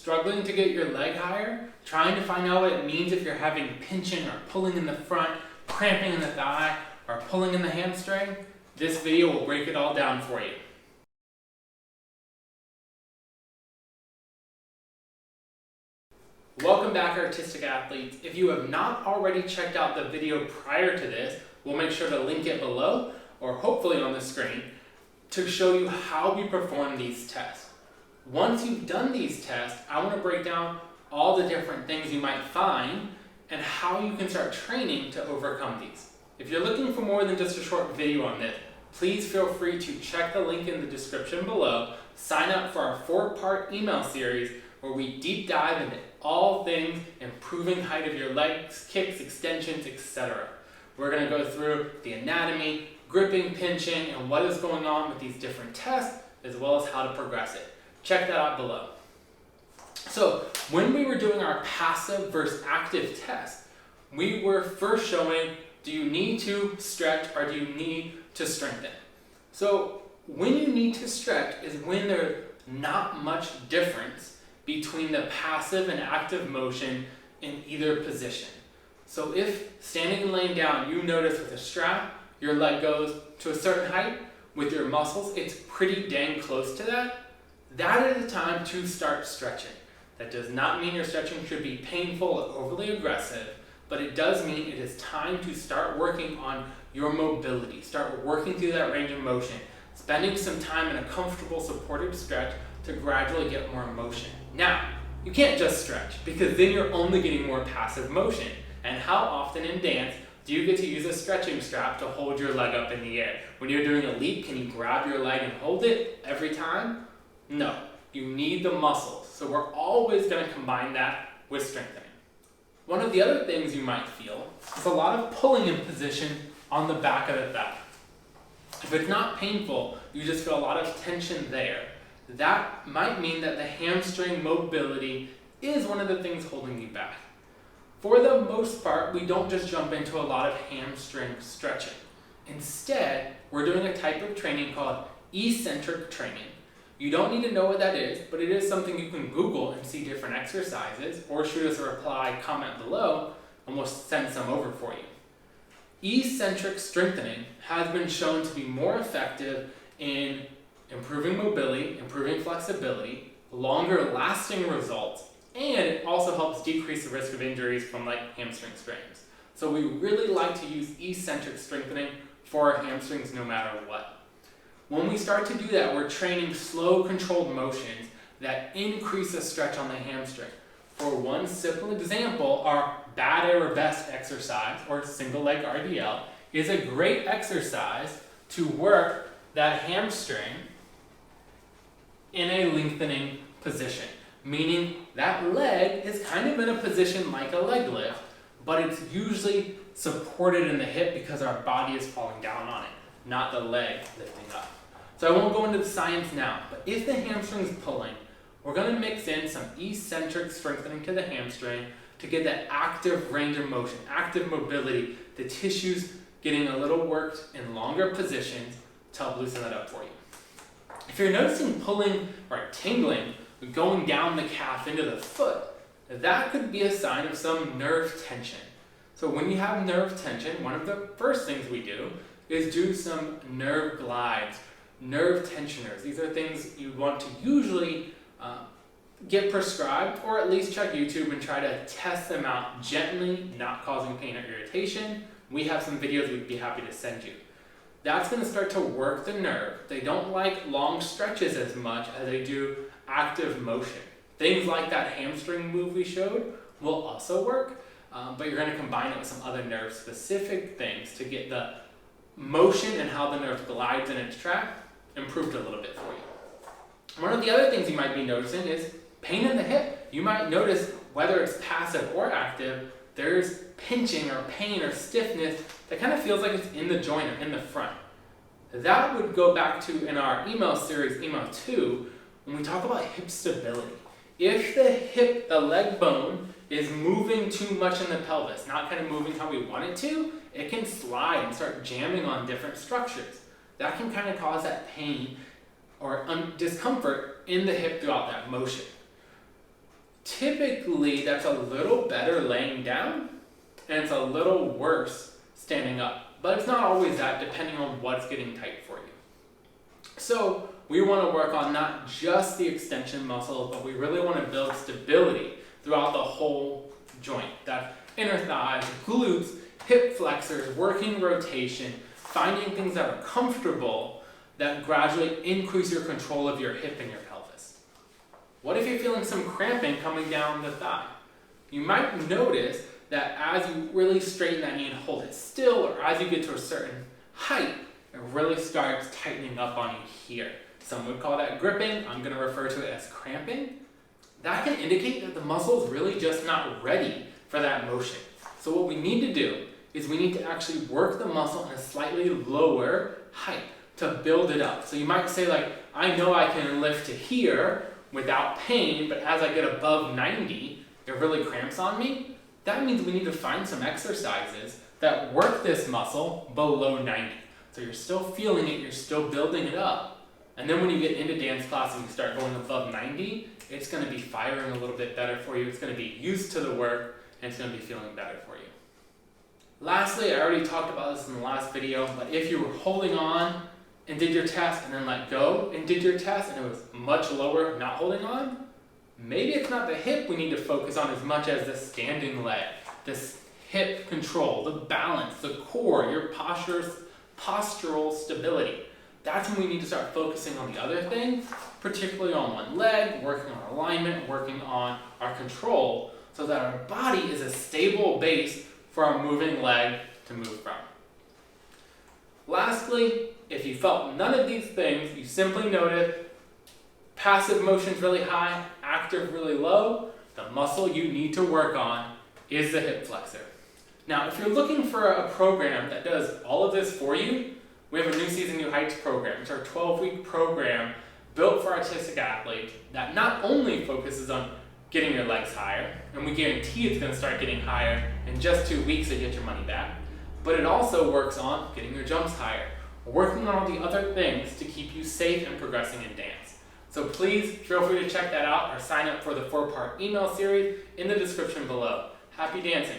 struggling to get your leg higher, trying to find out what it means if you're having pinching or pulling in the front, cramping in the thigh, or pulling in the hamstring, this video will break it all down for you. Welcome back, artistic athletes. If you have not already checked out the video prior to this, we'll make sure to link it below or hopefully on the screen to show you how we perform these tests. Once you've done these tests, I want to break down all the different things you might find and how you can start training to overcome these. If you're looking for more than just a short video on this, please feel free to check the link in the description below, sign up for our 4-part email series where we deep dive into all things improving height of your legs, kicks, extensions, etc. We're going to go through the anatomy, gripping, pinching, and what is going on with these different tests, as well as how to progress it. Check that out below. So when we were doing our passive versus active test, we were first showing, do you need to stretch or do you need to strengthen? So when you need to stretch is when there's not much difference between the passive and active motion in either position. So if standing and laying down, you notice with a strap, your leg goes to a certain height, with your muscles, it's pretty dang close to that. That is the time to start stretching. That does not mean your stretching should be painful or overly aggressive, but it does mean it is time to start working on your mobility. Start working through that range of motion, spending some time in a comfortable supported stretch to gradually get more motion. Now, you can't just stretch because then you're only getting more passive motion. And how often in dance do you get to use a stretching strap to hold your leg up in the air? When you're doing a leap, can you grab your leg and hold it every time? No, you need the muscles. So we're always going to combine that with strengthening. One of the other things you might feel is a lot of pulling in position on the back of the thigh. If it's not painful, you just feel a lot of tension there. That might mean that the hamstring mobility is one of the things holding you back. For the most part, we don't just jump into a lot of hamstring stretching. Instead, we're doing a type of training called eccentric training. You don't need to know what that is, but it is something you can Google and see different exercises, or shoot us a reply comment below and we'll send some over for you. Eccentric strengthening has been shown to be more effective in improving mobility, improving flexibility, longer lasting results, and it also helps decrease the risk of injuries from like hamstring strains. So we really like to use eccentric strengthening for our hamstrings no matter what. When we start to do that, we're training slow controlled motions that increase the stretch on the hamstring. For one simple example, our bad or best exercise, or single leg RDL, is a great exercise to work that hamstring in a lengthening position. Meaning that leg is kind of in a position like a leg lift, but it's usually supported in the hip because our body is falling down on it, not the leg lifting up. So I won't go into the science now, but if the hamstring's pulling, we're going to mix in some eccentric strengthening to the hamstring to get that active range of motion, active mobility, the tissues getting a little worked in longer positions to help loosen that up for you. If you're noticing pulling or tingling going down the calf into the foot, that could be a sign of some nerve tension. So when you have nerve tension, one of the first things we do is do some nerve glides, nerve tensioners. These are things you want to usually get prescribed, or at least check YouTube and try to test them out gently, not causing pain or irritation. We have some videos we'd be happy to send you. That's going to start to work the nerve. They don't like long stretches as much as they do active motion. Things like that hamstring move we showed will also work, but you're going to combine it with some other nerve specific things to get the motion and how the nerve glides in its track improved a little bit for you. One of the other things you might be noticing is pain in the hip. You might notice whether it's passive or active, there's pinching or pain or stiffness that kind of feels like it's in the joint or in the front. That would go back to in our email series, email 2, when we talk about hip stability. If the leg bone is moving too much in the pelvis, not kind of moving how we want it to, it can slide and start jamming on different structures. That can kind of cause that pain or discomfort in the hip throughout that motion. Typically, that's a little better laying down, and it's a little worse standing up. But it's not always that, depending on what's getting tight for you. So we want to work on not just the extension muscles, but we really want to build stability throughout the whole joint. That's inner thighs, glutes, hip flexors, working rotation, finding things that are comfortable that gradually increase your control of your hip and your pelvis. What if you're feeling some cramping coming down the thigh? You might notice that as you really straighten that knee and hold it still, or as you get to a certain height, it really starts tightening up on you here. Some would call that gripping. I'm going to refer to it as cramping. That can indicate that the muscle is really just not ready for that motion. So what we need to do is we need to actually work the muscle in a slightly lower height to build it up. So you might say, like, I know I can lift to here without pain, but as I get above 90, it really cramps on me. That means we need to find some exercises that work this muscle below 90. So you're still feeling it, you're still building it up. And then when you get into dance class and you start going above 90, it's going to be firing a little bit better for you. It's going to be used to the work, and it's going to be feeling better for you. Lastly, I already talked about this in the last video, but if you were holding on and did your test and then let go and did your test and it was much lower not holding on, maybe it's not the hip we need to focus on as much as the standing leg, this hip control, the balance, the core, your postural stability. That's when we need to start focusing on the other things, particularly on one leg, working on alignment, working on our control, so that our body is a stable base for our moving leg to move from. Lastly, if you felt none of these things, you simply noted passive motion's really high, active really low, the muscle you need to work on is the hip flexor. Now, if you're looking for a program that does all of this for you, we have a New Season, New Heights program. It's our 12-week program built for artistic athletes that not only focuses on getting your legs higher, and we guarantee it's going to start getting higher in just 2 weeks to get your money back, but it also works on getting your jumps higher, working on all the other things to keep you safe and progressing in dance. So please feel free to check that out or sign up for the 4-part email series in the description below. Happy dancing!